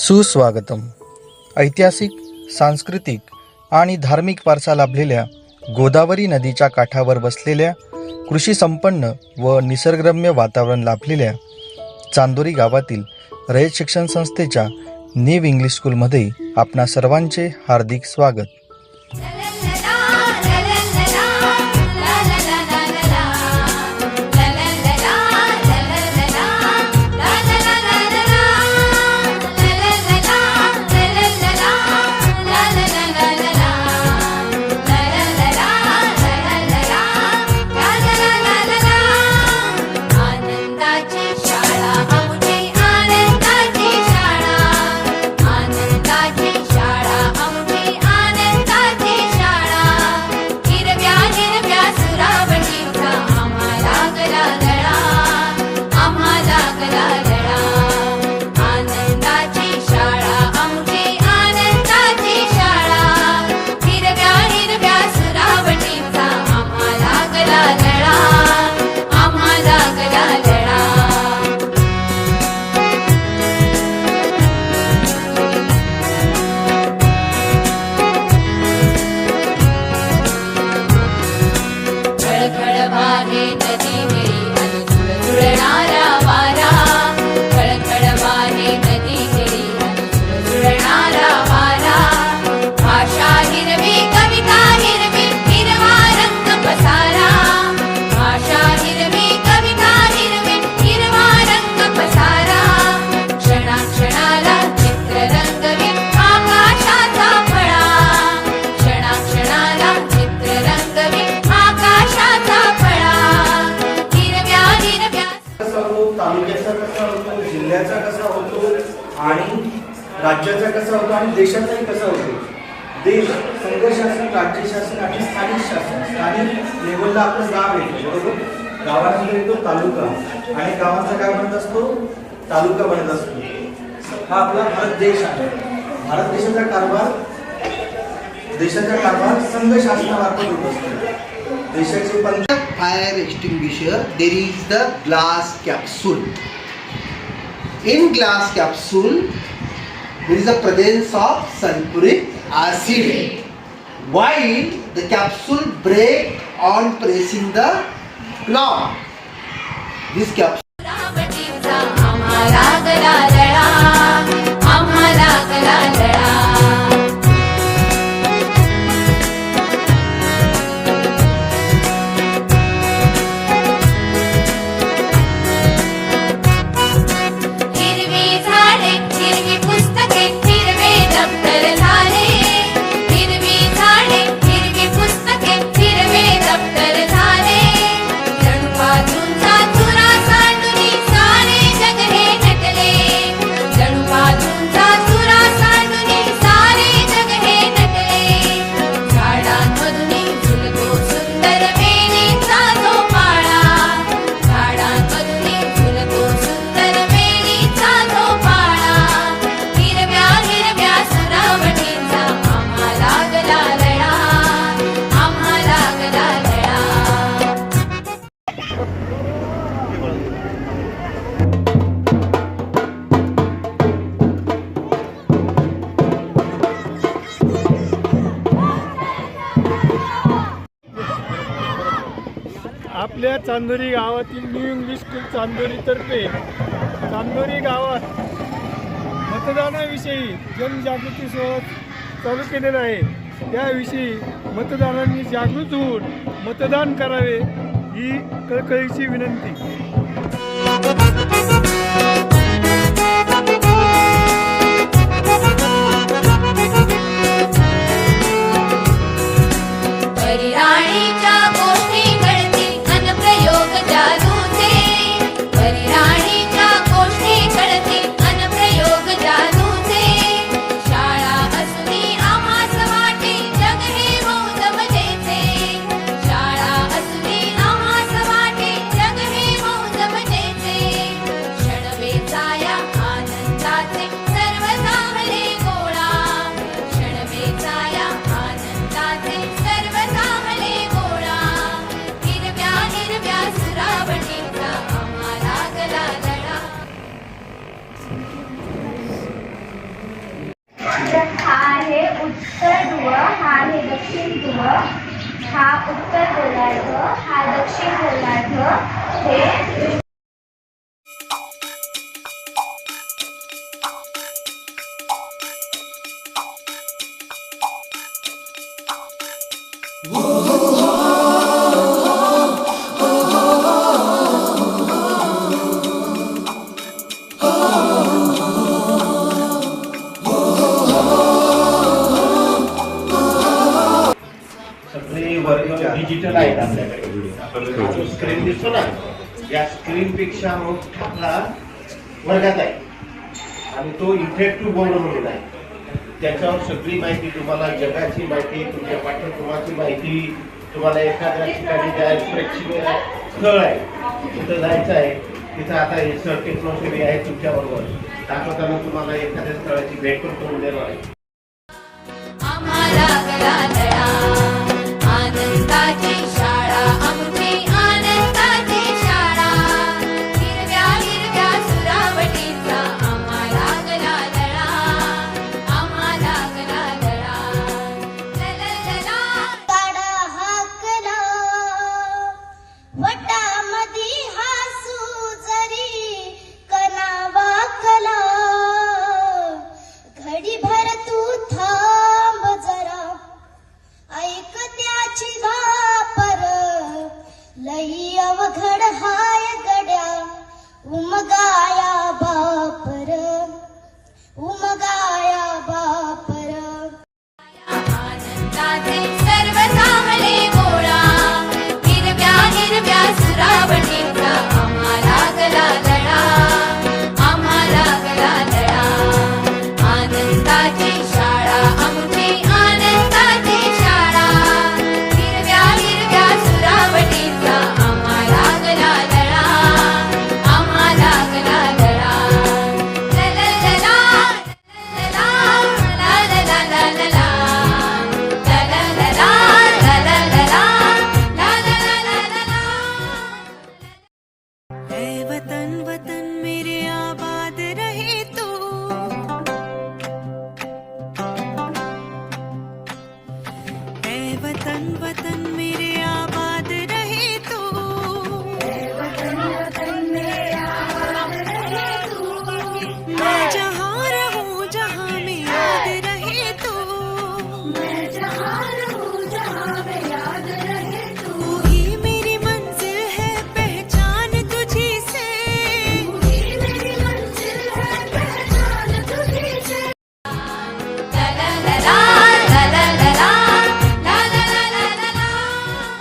सुस्वागतम. ऐतिहासिक, सांस्कृतिक आणि धार्मिक वारसा लाभलेल्या गोदावरी नदीच्या काठावर बसलेल्या कृषी संपन्न व निसर्गरम्य वातावरण लाभलेल्या चांदोरी गावातील रयत शिक्षण संस्थेच्या नीव इंग्लिश स्कूलमध्ये आपणा सर्वांचे हार्दिक स्वागत. जिल्ह्याचा कसा होतो आणि राज्याचा कसा होतो आणि देशाचाही कसा होतो. देश, संघ शासन, राज्य शासन आणि स्थानिक शासन. स्थानिक लेवलला आपलं गाव येतो, बरोबर. गावानंतर येतो तालुका आणि गावाचा काय बनत असतो, तालुका बनत असतो. हा आपला भारत देश आहे. भारत देशाचा कारभार संघ शासनामार्फत होत असतो. देशाचे fire extinguisher, there is the glass capsule. In glass capsule there is a presence of sulfuric acid. While the capsule break on pressing the knob, this capsule आपल्या चांदोरी गावातील न्यू इंग्लिश स्कूल चांदोरीतर्फे चांदोरी गावात मतदानाविषयी जनजागृती सोहळा चालू केलेला आहे. त्याविषयी मतदारांनी जागृत होऊन मतदान करावे ही कळकळीची विनंती. हा उत्तर गोलार्ध, हा दक्षिण गोलार्ध. हे सगळे वर्ग डिजिटल आहेत आपल्याकडे. हा जो स्क्रीन दिसतो ना, या स्क्रीन पेक्षा मोठा आपला वर्गात आहे आणि तो इफेक्टिव्ह बोर्ड म्हणून आहे. त्याच्यावर सगळी माहिती, तुम्हाला जगाची माहिती, तुमच्या पाठ्यक्रमाची माहिती, तुम्हाला एखाद्या ठिकाणी जायचं प्रेक्षणीय स्थळ आहे, तिथं जायचं आहे, तिथं आता हे सर टेक्नॉलॉजी आहे तुमच्याबरोबर दाखवताना तुम्हाला एखाद्या स्थळाची भेट पण करून देणार आहे. आम्हाला गळा आनंदाची शाळा, आमची आनंदाची शाळा. हिरव्या हिरव्या सुरावटीचा आम्हाला गळा, आम्हाला गळा. काडा हाकला वटामधी हासू जरी कना वाकला. घडीभर तू थांब जरा, ऐक त्याची वापर. लई अवघड हाय गड्या, उमगाया बाप